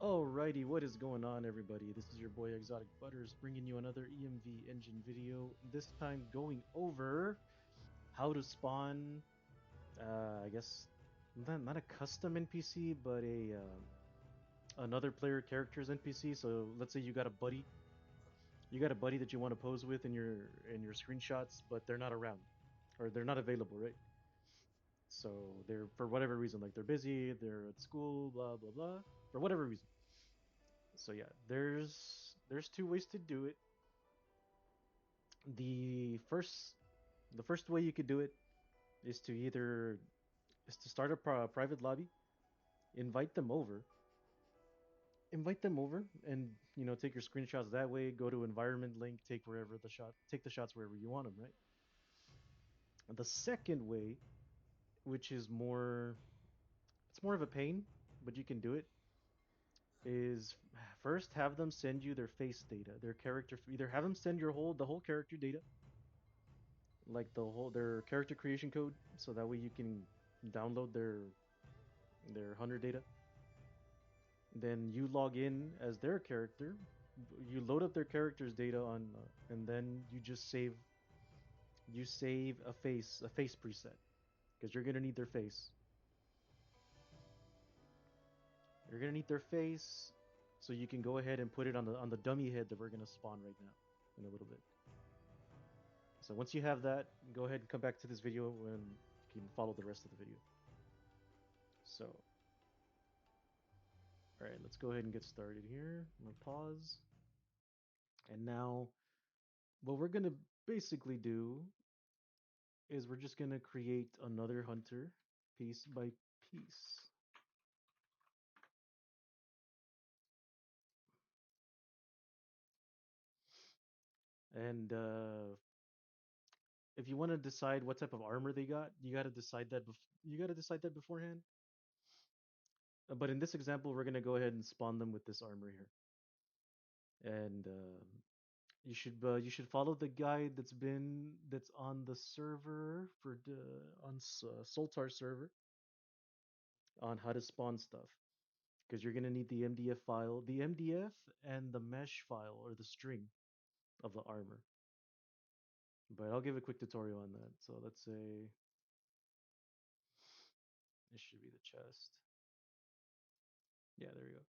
Alrighty, what is going on, everybody? This is your boy Exotic Butters bringing you another EMV engine video. This time going over how to spawn, I guess, not a custom NPC, but a another player character's NPC. So let's say you got a buddy that you want to pose with in your screenshots, but they're not around or they're not available, right? So they're for whatever reason, like they're busy, they're at school, blah blah blah, for whatever reason. So yeah, there's two ways to do it. The first the first way you could do it is to either is to start a private lobby, invite them over, invite them over, and take your screenshots that way. Go to environment link, take the shots wherever you want them, right? And the second way, which is more it's more of a pain, but you can do it, is first have them send you their face data, their character. Either have them send the whole character data, like their character creation code, so that way you can download their hunter data. Then you log in as their character, you load up their character's data and then you save a face preset, because you're gonna need their face. You're gonna need their face, so you can go ahead and put it on the dummy head that we're gonna spawn right now in a little bit. So once you have that, go ahead and come back to this video and you can follow the rest of the video. So, all right, let's go ahead and get started here. I'm gonna pause. And now, what we're gonna basically do is we're just gonna create another hunter piece by piece. And if you want to decide what type of armor they got, you got to decide that. You got to decide that beforehand. But in this example, we're gonna go ahead and spawn them with this armor here. And you should follow the guide that's on the server for the on Soltar server on how to spawn stuff, because you're gonna need the MDF file, the MDF and the mesh file or the string of the armor. But I'll give a quick tutorial on that. So let's say this should be the chest. Yeah, there we go.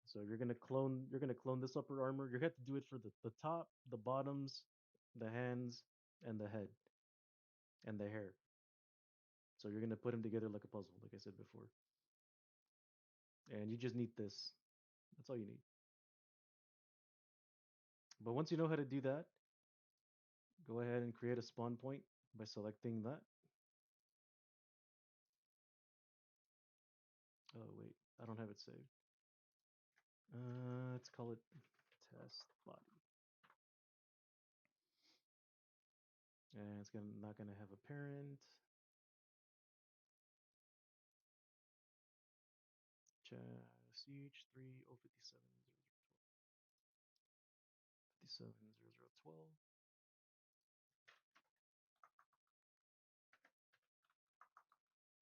So you're gonna clone this upper armor. You have to do it for the top, the bottoms, the hands, and the head and the hair. So you're gonna put them together like a puzzle, like I said before. And you just need this. That's all you need. But once you know how to do that, go ahead and create a spawn point by selecting that. Oh wait, I don't have it saved. Let's call it test body. And it's gonna not gonna have a parent. CH3 057 570012.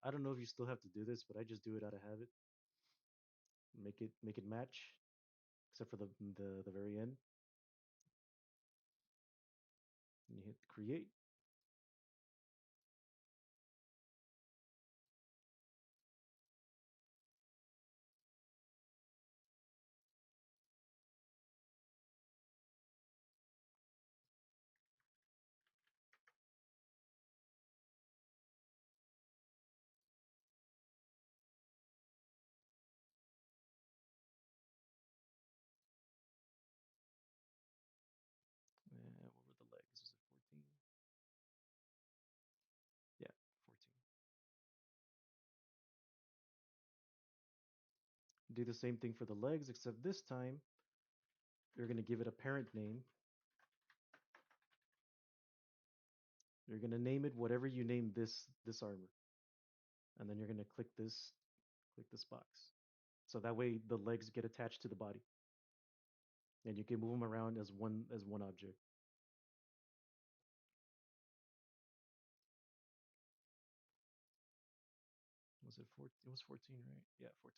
I don't know if you still have to do this, but I just do it out of habit. Make it match, except for the very end. And you hit create. And what were the legs? Was it 14? Yeah, 14. Do the same thing for the legs, except this time you're going to give it a parent name. You're going to name it whatever you name this armor, and then you're going to click this box. So that way the legs get attached to the body, and you can move them around as one object. Was it 14? It was 14, right? Yeah, 14.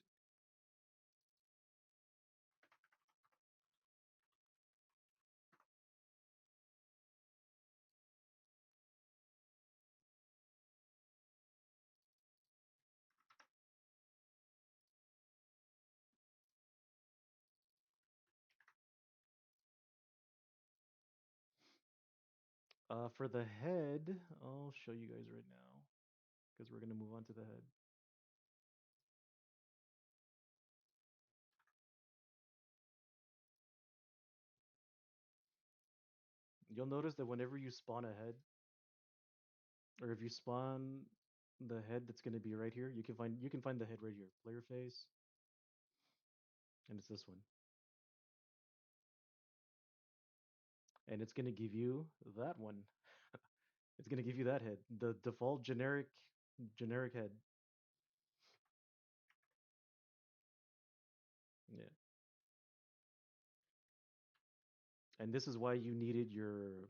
For the head, I'll show you guys right now because we're gonna move on to the head. You'll notice that whenever you spawn a head, or if you spawn the head that's gonna be right here, you can find the head right here, player face, and it's this one, and it's gonna give you that one. It's gonna give you that head, the default generic head. Yeah, and this is why you needed your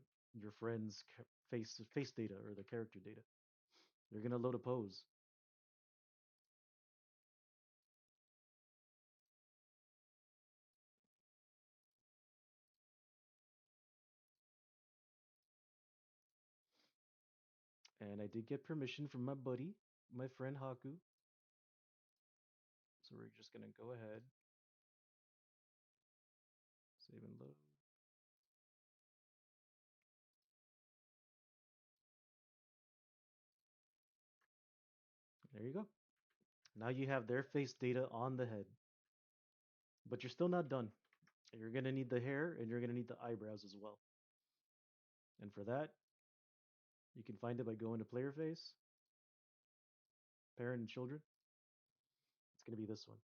friend's face data or the character data. You're gonna load a pose. And I did get permission from my buddy, my friend Haku. So we're just gonna go ahead, save and load. There you go. Now you have their face data on the head. But you're still not done. You're gonna need the hair and you're gonna need the eyebrows as well. And for that, you can find it by going to player face, parent and children. It's gonna be this one.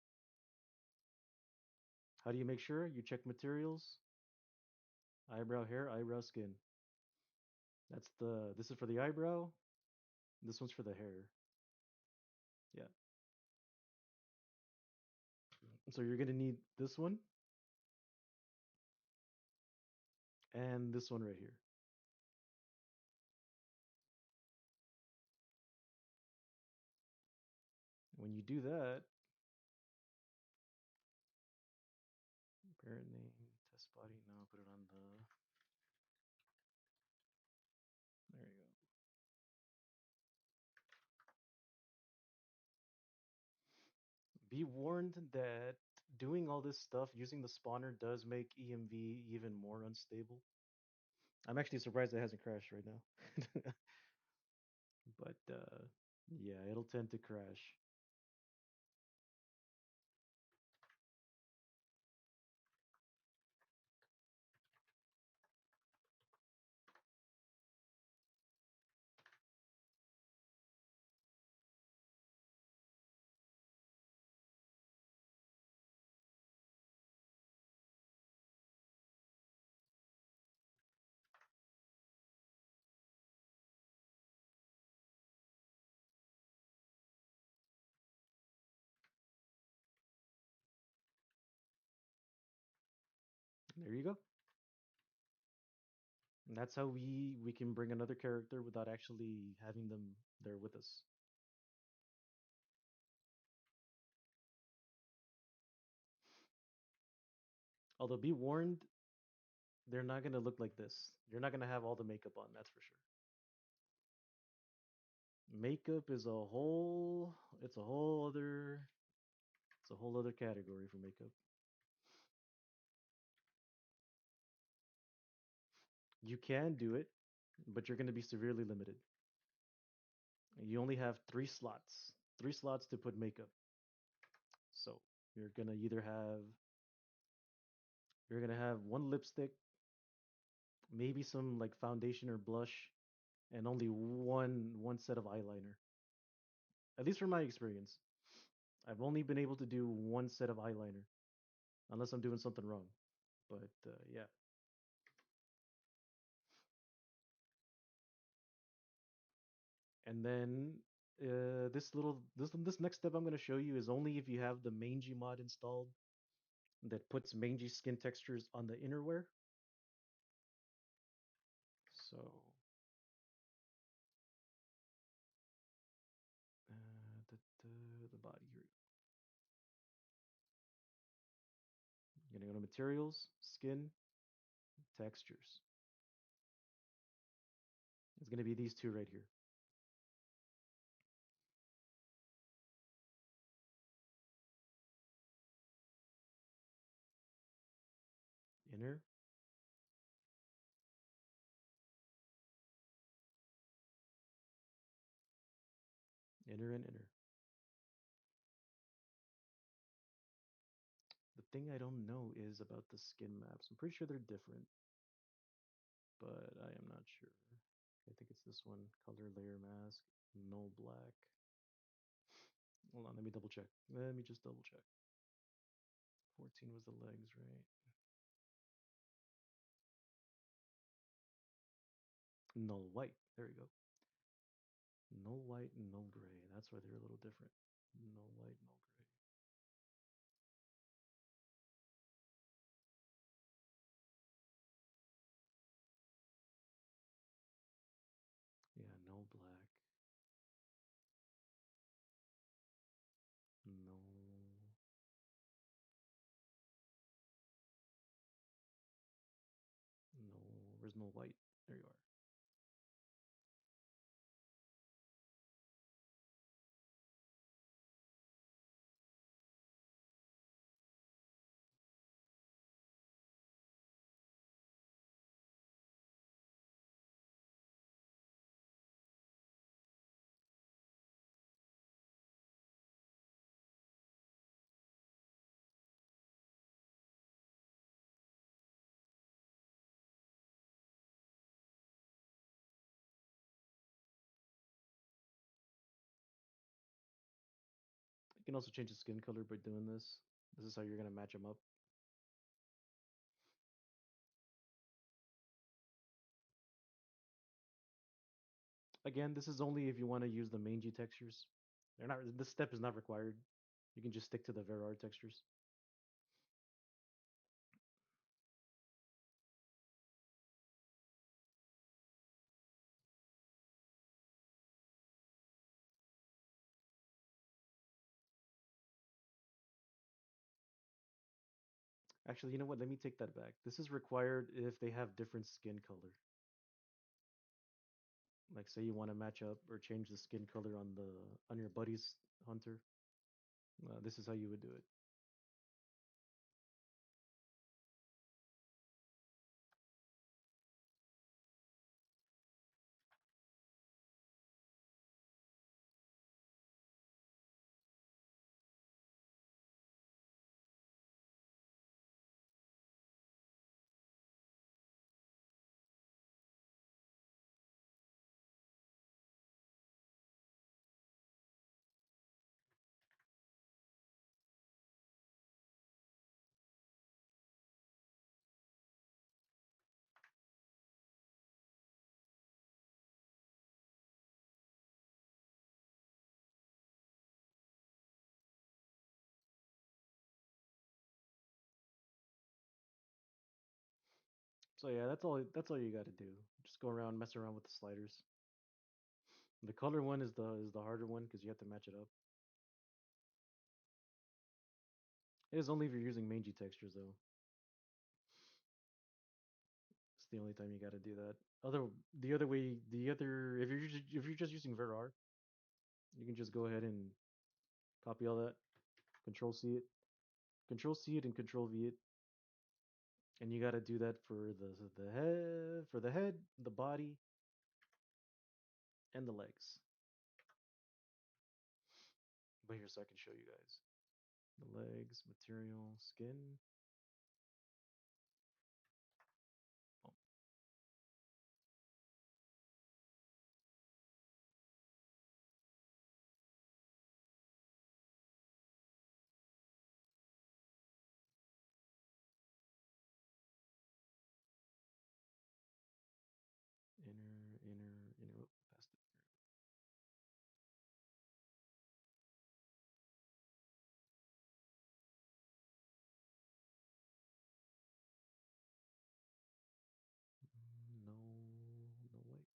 How do you make sure? You check materials, eyebrow hair, eyebrow skin. This is for the eyebrow. This one's for the hair. Yeah. So you're gonna need this one and this one right here. When you do that, parent name, test body. No, put it on the. There you go. Be warned that doing all this stuff using the spawner does make EMV even more unstable. I'm actually surprised it hasn't crashed right now. But yeah, it'll tend to crash. There you go. And that's how we can bring another character without actually having them there with us. Although be warned, they're not gonna look like this. You're not gonna have all the makeup on, that's for sure. Makeup is it's a whole other it's a whole other category for makeup. You can do it, but you're gonna be severely limited. You only have three slots to put makeup. So you're gonna either have you're gonna have one lipstick, maybe some like foundation or blush, and only one set of eyeliner. At least from my experience, I've only been able to do one set of eyeliner, unless I'm doing something wrong. But yeah, and then this next step I'm gonna show you is only if you have the mangy mod installed that puts mangy skin textures on the innerwear. So body. Here we go. You're gonna go to materials, skin, textures. It's gonna be these two right here. Inner, inner, and inner. The thing I don't know is about the skin maps. I'm pretty sure they're different, but I am not sure. I think it's this one. Color layer mask, no black. Hold on, let me double check. Let me just double check. 14 was the legs, right? Null white. There we go. No white and no gray. That's why they're a little different. No white, no gray. Yeah, no black. No. No. Where's no white? There you are. You can also change the skin color by doing this. This is how you're gonna match them up. Again, this is only if you want to use the mangy textures. They're not. This step is not required. You can just stick to the Verar textures. Actually, you know what? Let me take that back. This is required if they have different skin color. Like, say you want to match up or change the skin color on your buddy's hunter. This is how you would do it. So yeah, that's all. That's all you got to do. Just go around, mess around with the sliders. The color one is the harder one because you have to match it up. It is only if you're using mangy textures though. It's the only time you got to do that. The other way, if you're just using Verar, you can just go ahead and copy all that, Control C it, and Control V it, and you got to do that for the head, the body, and the legs. But here, so I can show you guys the legs, material, skin. Oh, inner. Oh, past it. No, no white.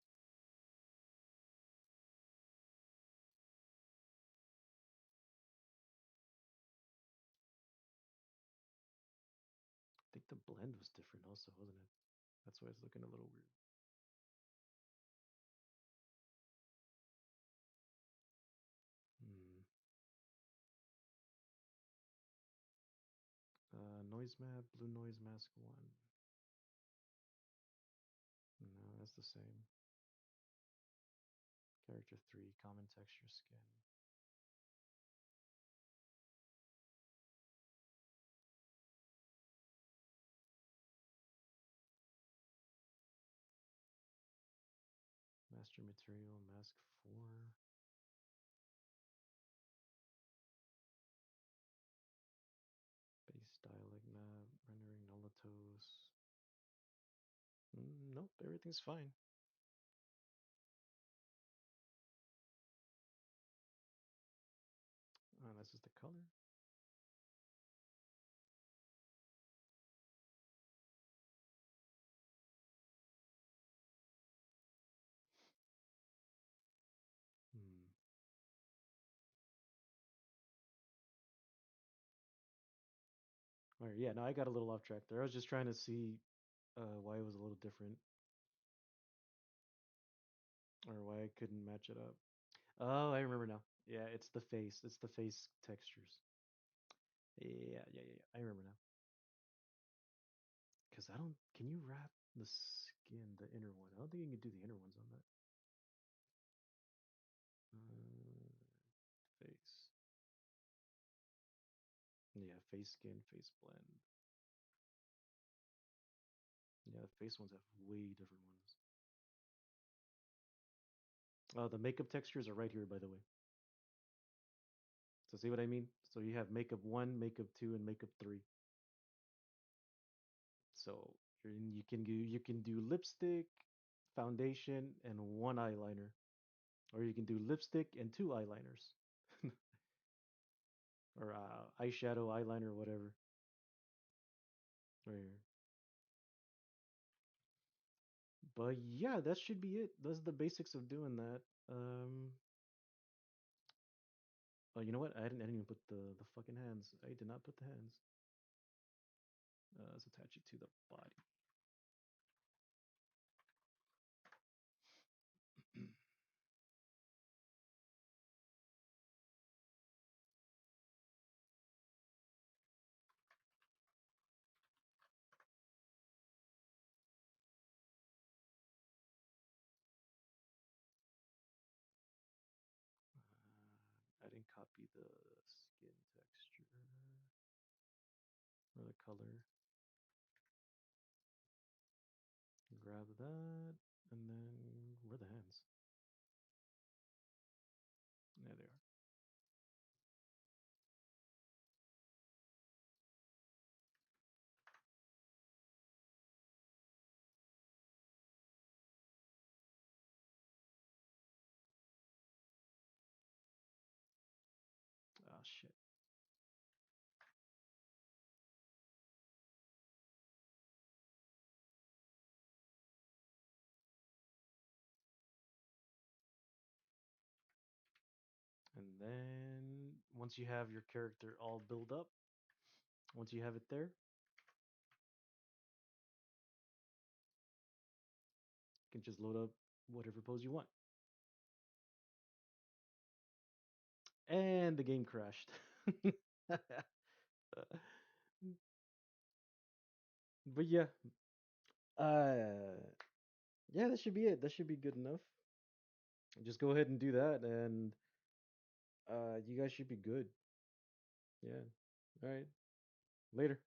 blend was different also, wasn't it? That's why it's looking a little weird. Hmm. Noise map, blue noise mask 1. No, that's the same. Character 3, common texture skin. Master material, mask 4. Base dialect map, rendering nulatos. Nope, everything's fine. That's just the color. Hmm. All right, yeah, no, I got a little off track there. I was just trying to see why it was a little different or why I couldn't match it up. Oh, I remember now. Yeah, it's the face. It's the face textures. Yeah. I remember now. Because I don't. Can you wrap the skin, the inner one? I don't think you can do the inner ones on that. Face. Yeah, face skin, face blend. Yeah, the face ones have way different ones. The makeup textures are right here, by the way. So see what I mean? So you have makeup 1, makeup 2, and makeup 3. So you can do lipstick, foundation, and 1 eyeliner, or you can do lipstick and 2 eyeliners, or eyeshadow, eyeliner, whatever. Right here. But yeah, that should be it. Those are the basics of doing that. Oh, you know what? I didn't even put the fucking hands. I did not put the hands. Let's attach it to the body. I didn't copy the skin texture or the color. Grab that, and then where are the hands? There they are. Ah, shit. And then once you have your character all built up, once you have it there, you can just load up whatever pose you want. And the game crashed. But yeah, uh, yeah, that should be it. That should be good enough. Just go ahead and do that, and you guys should be good. Yeah. All right. Later.